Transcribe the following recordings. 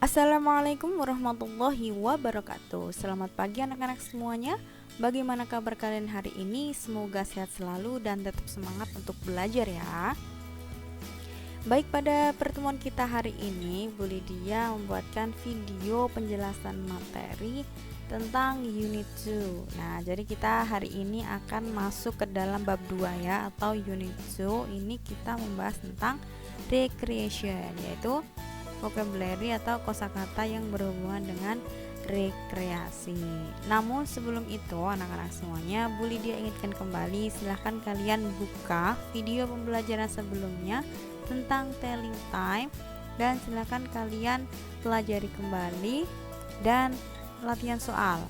Assalamualaikum warahmatullahi wabarakatuh. Selamat pagi anak-anak semuanya. Bagaimana kabar kalian hari ini? Semoga sehat selalu dan tetap semangat untuk belajar ya. Baik, pada pertemuan kita hari ini Bu Lydia membuatkan video penjelasan materi tentang unit 2. Nah, jadi kita hari ini akan masuk ke dalam bab 2 ya, atau unit 2. Ini kita membahas tentang recreation, yaitu vocabulary atau kosakata yang berhubungan dengan rekreasi. Namun sebelum itu anak-anak semuanya, Bu Lydia ingatkan kembali, silahkan kalian buka video pembelajaran sebelumnya tentang telling time dan silahkan kalian pelajari kembali dan latihan soal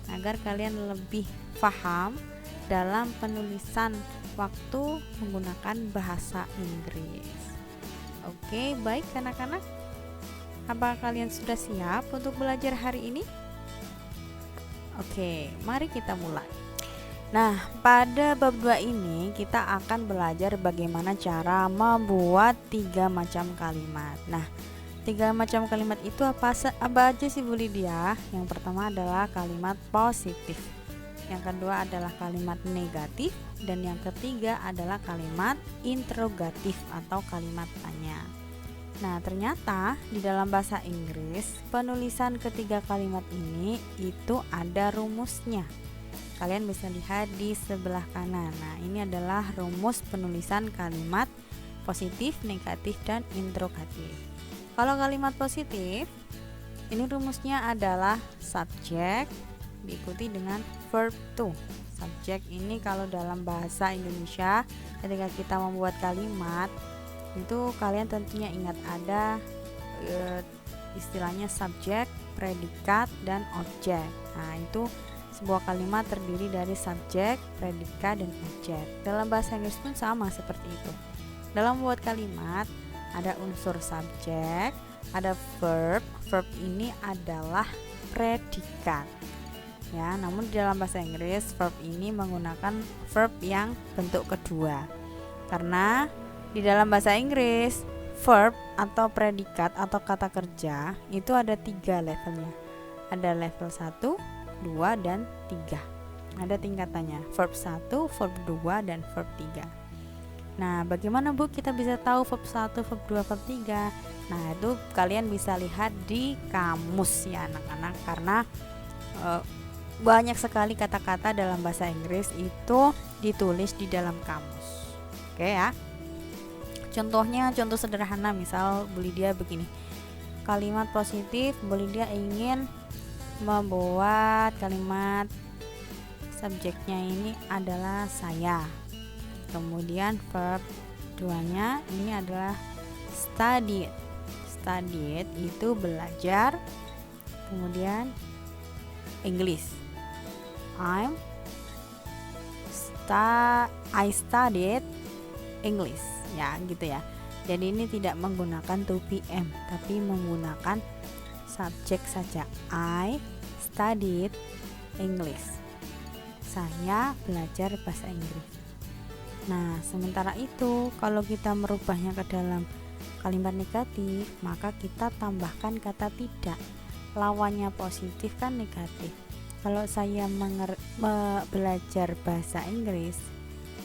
agar kalian lebih paham dalam penulisan waktu menggunakan bahasa Inggris. Oke, baik anak-anak. Apakah kalian sudah siap untuk belajar hari ini? Oke, mari kita mulai. Nah, pada bab 2 ini kita akan belajar bagaimana cara membuat 3 macam kalimat. Nah, 3 macam kalimat itu apa aja sih Bu Lydia? Yang pertama adalah kalimat positif, yang kedua adalah kalimat negatif, dan yang ketiga adalah kalimat interrogatif atau kalimat tanya. Nah, ternyata di dalam bahasa Inggris penulisan ketiga kalimat ini itu ada rumusnya. Kalian bisa lihat di sebelah kanan. Nah, ini adalah rumus penulisan kalimat positif, negatif, dan interrogatif. Kalau kalimat positif, ini rumusnya adalah subject diikuti dengan verb to. Subject ini kalau dalam bahasa Indonesia ketika kita membuat kalimat itu kalian tentunya ingat ada istilahnya subjek, predikat, dan objek. Nah, itu sebuah kalimat terdiri dari subjek, predikat, dan objek. Dalam bahasa Inggris pun sama seperti itu. Dalam membuat kalimat ada unsur subjek, ada verb. Verb ini adalah predikat. Ya, namun di dalam bahasa Inggris verb ini menggunakan verb yang bentuk kedua. Karena di dalam bahasa Inggris verb atau predikat atau kata kerja itu ada 3 levelnya. Ada level 1, 2, dan 3. Ada tingkatannya, verb 1, verb 2, dan verb 3. Nah, bagaimana Bu kita bisa tahu verb 1, verb 2, verb 3? Nah, itu kalian bisa lihat di kamus ya anak-anak, karena banyak sekali kata-kata dalam bahasa Inggris itu ditulis di dalam kamus. Oke ya. Contohnya, contoh sederhana, misal Bu Lydia begini. Kalimat positif, Bu Lydia ingin membuat kalimat subjeknya ini adalah saya. Kemudian verb 2-nya ini adalah studied. Studied itu belajar. Kemudian English. I studied English. Ya, gitu ya. Jadi ini tidak menggunakan to be am, tapi menggunakan subjek saja. I studied English. Saya belajar bahasa Inggris. Nah, sementara itu kalau kita merubahnya ke dalam kalimat negatif, maka kita tambahkan kata tidak. Lawannya positif kan negatif. Kalau saya belajar bahasa Inggris,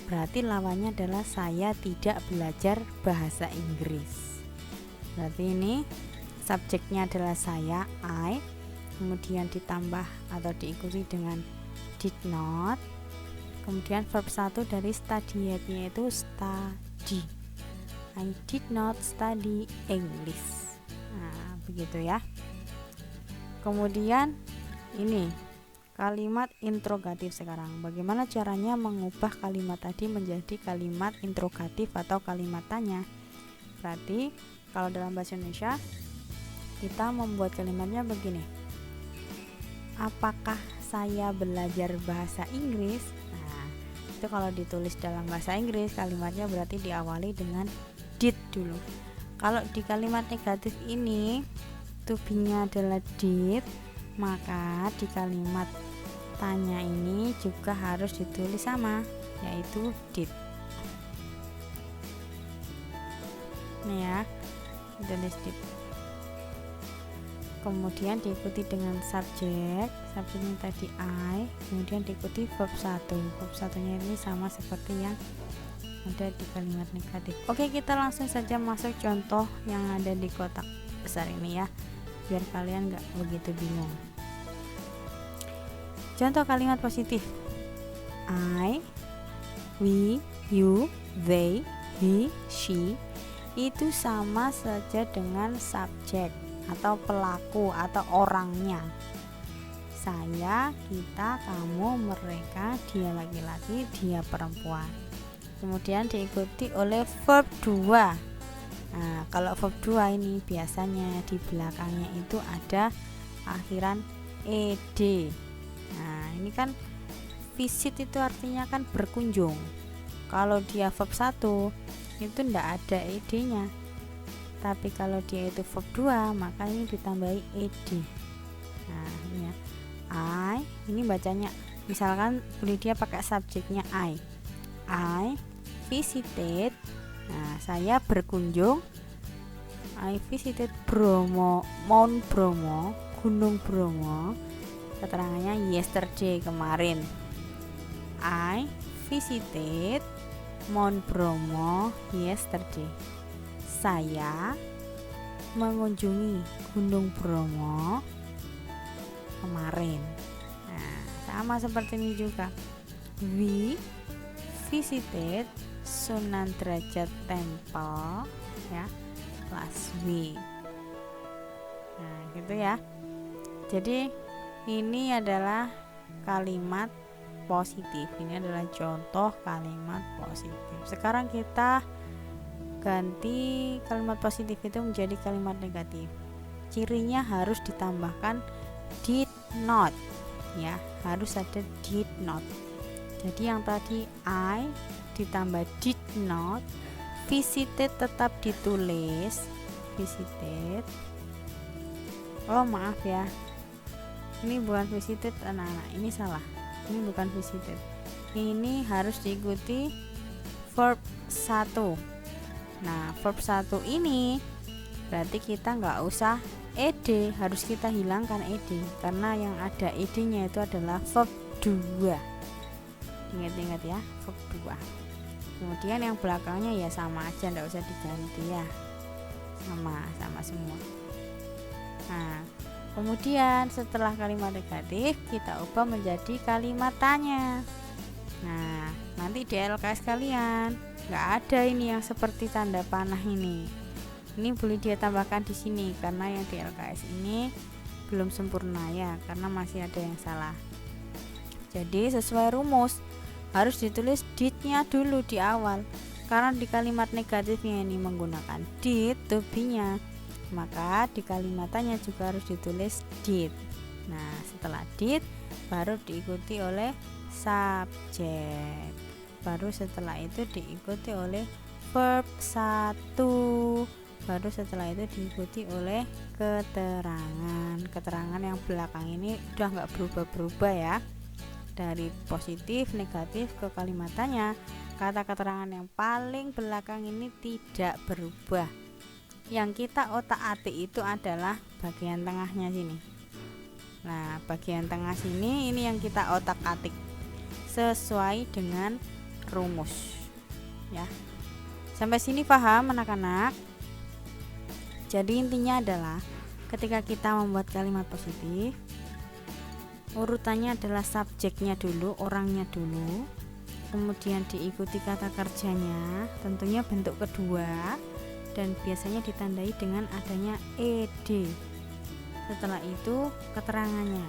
berarti lawannya adalah saya tidak belajar bahasa Inggris. Berarti ini subjeknya adalah saya, I, kemudian ditambah atau diikuti dengan did not, kemudian verb 1 dari study, yaitu study. I did not study English. Nah, begitu ya. Kemudian ini kalimat interrogatif sekarang. Bagaimana caranya mengubah kalimat tadi menjadi kalimat interrogatif atau kalimat tanya? Berarti kalau dalam bahasa Indonesia kita membuat kalimatnya begini. Apakah saya belajar bahasa Inggris? Nah, itu kalau ditulis dalam bahasa Inggris kalimatnya berarti diawali dengan did dulu. Kalau di kalimat negatif ini to be-nya adalah did, maka di kalimat tanya ini juga harus ditulis sama, yaitu did. Nih ya, tulis did. kemudian diikuti dengan subjek, subjeknya tadi I, kemudian diikuti verb 1. Verb 1-nya ini sama seperti yang ada di kalimat negatif. Oke, kita langsung saja masuk contoh yang ada di kotak besar ini ya, biar kalian nggak begitu bingung. Contoh kalimat positif: I, we, you, they, he, she itu sama saja dengan subjek atau pelaku atau orangnya. Saya, kita, kamu, mereka, dia laki-laki, dia perempuan. Kemudian diikuti oleh verb 2. Nah, kalau verb 2 ini biasanya di belakangnya itu ada akhiran ed. Nah, ini kan visit itu artinya kan berkunjung. Kalau dia verb 1 itu ndak ada ed-nya. Tapi kalau dia itu verb 2, maka ini ditambahi ed. Nah, ini ya. I, ini bacanya misalkan dia pakai subjeknya I visited. Nah, saya berkunjung. I visited Mount Bromo, Gunung Bromo. Keterangannya yesterday, kemarin. I visited Mount Bromo yesterday. Saya mengunjungi Gunung Bromo kemarin. Nah, sama seperti ini juga. We visited Sunan Derajat Temple ya, last week. Nah, gitu ya. Jadi ini adalah kalimat positif. Ini adalah contoh kalimat positif. Sekarang kita ganti kalimat positif itu menjadi kalimat negatif. Cirinya harus ditambahkan did not ya, harus ada did not. Jadi yang tadi I ditambah did not, visited tetap ditulis visited. Oh maaf ya, ini bukan visited anak-anak, ini salah, ini bukan visited, ini harus diikuti verb 1. Nah, verb 1 ini berarti kita nggak usah ed, harus kita hilangkan ed, karena yang ada ed nya itu adalah verb 2. Ingat-ingat ya, verb 2. Kemudian yang belakangnya ya sama aja, nggak usah diganti ya, sama semua. Nah, kemudian setelah kalimat negatif kita ubah menjadi kalimat tanya. Nah, nanti di LKS kalian nggak ada ini yang seperti tanda panah ini. Ini boleh dia tambahkan di sini karena yang di LKS ini belum sempurna ya, karena masih ada yang salah. Jadi sesuai rumus harus ditulis did-nya dulu di awal, karena di kalimat negatifnya ini menggunakan did to be-nya, maka di kalimat tanya juga harus ditulis did. Nah, setelah did baru diikuti oleh subjek, baru setelah itu diikuti oleh verb 1, baru setelah itu diikuti oleh keterangan yang belakang ini udah nggak berubah-berubah ya. Dari positif negatif ke kalimat tanya, kata keterangan yang paling belakang ini tidak berubah. Yang kita otak-atik itu adalah bagian tengahnya sini. Nah, bagian tengah sini ini yang kita otak-atik sesuai dengan rumus ya. Sampai sini paham anak-anak? Jadi intinya adalah ketika kita membuat kalimat positif, urutannya adalah subjeknya dulu, orangnya dulu, kemudian diikuti kata kerjanya, tentunya bentuk kedua, dan biasanya ditandai dengan adanya ed. Setelah itu keterangannya,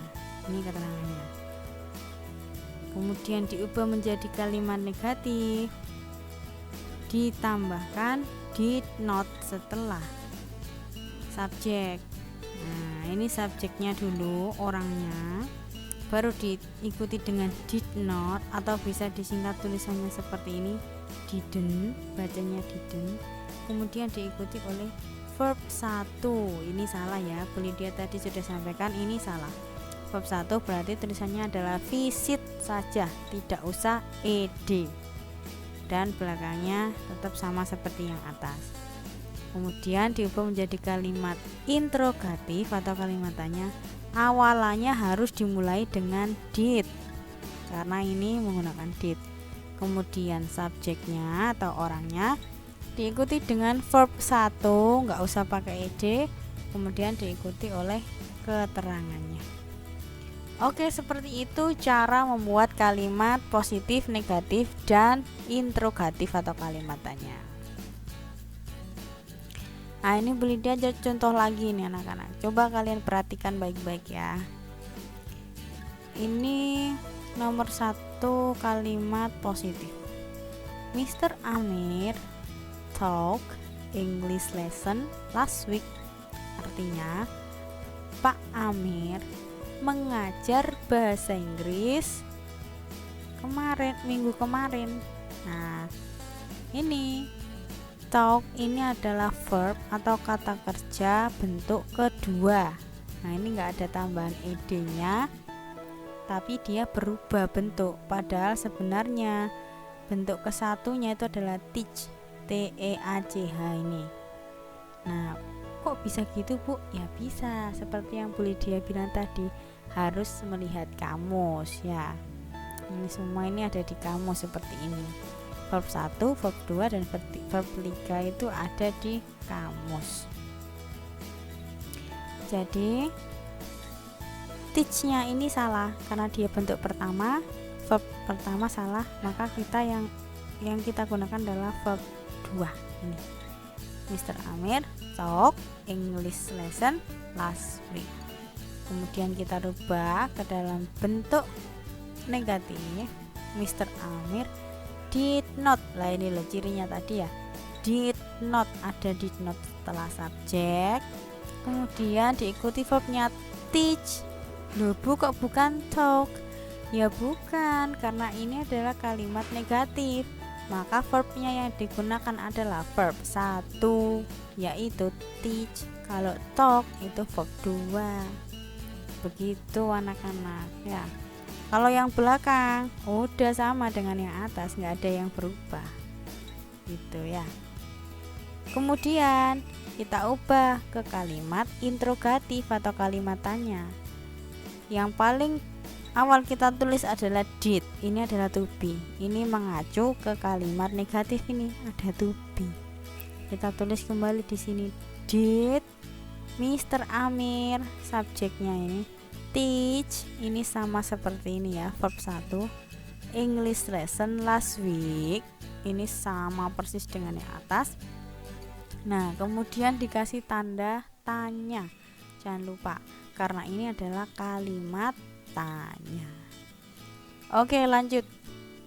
ini keterangannya, kemudian diubah menjadi kalimat negatif, ditambahkan did not setelah subjek. Nah, ini subjeknya dulu, orangnya, baru diikuti dengan did not, atau bisa disingkat tulisannya seperti ini, didn't, bacanya didn't. Kemudian diikuti oleh verb 1. Ini salah ya, boleh dia tadi sudah sampaikan ini salah. Verb 1 berarti tulisannya adalah visit saja, tidak usah ed, dan belakangnya tetap sama seperti yang atas. Kemudian diubah menjadi kalimat interrogatif atau kalimat tanya. Awalannya harus dimulai dengan did, karena ini menggunakan did. Kemudian subjeknya atau orangnya diikuti dengan verb 1, nggak usah pakai ed, kemudian diikuti oleh keterangannya. Oke, seperti itu cara membuat kalimat positif, negatif, dan interrogatif atau kalimat tanya. Nah, ini boleh diajar contoh lagi nih anak-anak. Coba kalian perhatikan baik-baik ya. Ini nomor 1 kalimat positif. Mr. Amir talk English lesson last week. Artinya Pak Amir mengajar bahasa Inggris minggu kemarin. Nah, ini talk ini adalah verb atau kata kerja bentuk kedua. Nah, ini enggak ada tambahan ed-nya, tapi dia berubah bentuk. Padahal sebenarnya bentuk kesatunya itu adalah teach, teach ini. Nah, kok bisa gitu Bu? Ya bisa, seperti yang boleh dia bilang tadi, harus melihat kamus ya. Ini semua ini ada di kamus seperti ini. Verb 1, verb 2, dan verb 3 itu ada di kamus. Jadi teach-nya ini salah karena dia bentuk pertama, verb pertama salah, maka kita yang kita gunakan adalah verb 2 ini. Mr. Amir talk English lesson last week. Kemudian kita rubah ke dalam bentuk negatif. Mr. Amir did not. Lah ini loh cirinya tadi ya. Did not, ada did not setelah subjek. Kemudian diikuti verbnya teach. Loh Bu, kok bukan talk? Ya bukan, karena ini adalah kalimat negatif. Maka verbnya yang digunakan adalah verb 1, yaitu teach. Kalau talk itu verb 2. Begitu anak-anak ya. Kalau yang belakang udah sama dengan yang atas, nggak ada yang berubah gitu ya. Kemudian kita ubah ke kalimat interrogatif atau kalimat tanya. Yang paling awal kita tulis adalah did, ini adalah to be. Ini mengacu ke kalimat negatif, ini ada to be. Kita tulis kembali di sini did Mr. Amir, subjeknya ini teach, ini sama seperti ini ya, verb 1. English lesson last week, ini sama persis dengan yang atas. Nah, kemudian dikasih tanda tanya, jangan lupa, karena ini adalah kalimat tanya. Oke, lanjut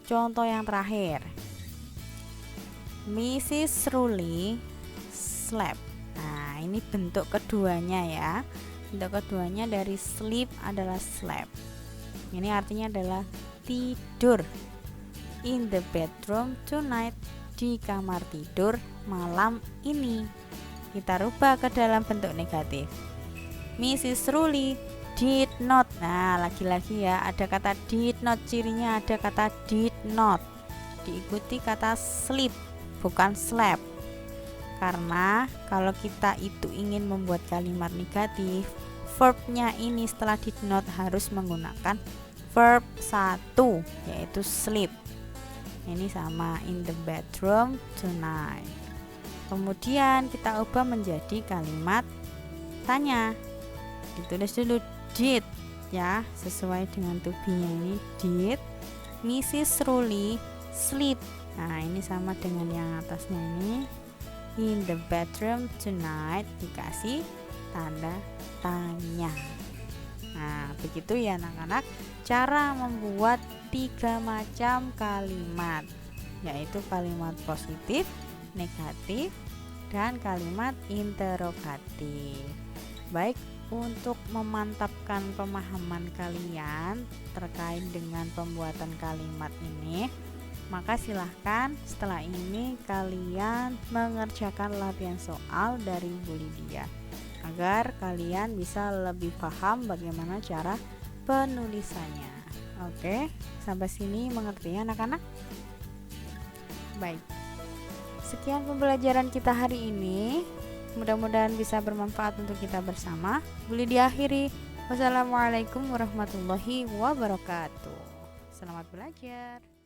contoh yang terakhir. Mrs. Ruli slept. Nah, ini bentuk keduanya ya. Bentuk keduanya dari sleep adalah slept. Ini artinya adalah tidur. In the bedroom tonight, di kamar tidur malam ini. Kita rubah ke dalam bentuk negatif. Mrs. Ruli did not. Nah, lagi-lagi ya, ada kata did not, cirinya ada kata did not diikuti kata sleep, bukan slept. Karena kalau kita itu ingin membuat kalimat negatif, verbnya ini setelah did not harus menggunakan verb 1, yaitu sleep. Ini sama in the bedroom tonight. Kemudian kita ubah menjadi kalimat tanya. Ditulis dulu did ya, sesuai dengan to be-nya ini did Mrs. Ruli sleep. Nah, ini sama dengan yang atasnya ini. In the bedroom tonight, dikasih tanda tanya. Nah, begitu ya anak-anak, cara membuat 3 macam kalimat, yaitu kalimat positif, negatif, dan kalimat interrogatif. Baik, untuk memantapkan pemahaman kalian terkait dengan pembuatan kalimat ini, maka silahkan setelah ini kalian mengerjakan latihan soal dari Bu Lydia agar kalian bisa lebih paham bagaimana cara penulisannya. Oke, sampai sini mengerti ya anak-anak? Baik, Sekian pembelajaran kita hari ini. Mudah-mudahan bisa bermanfaat untuk kita bersama. Boleh diakhiri. Wassalamualaikum warahmatullahi wabarakatuh. Selamat belajar.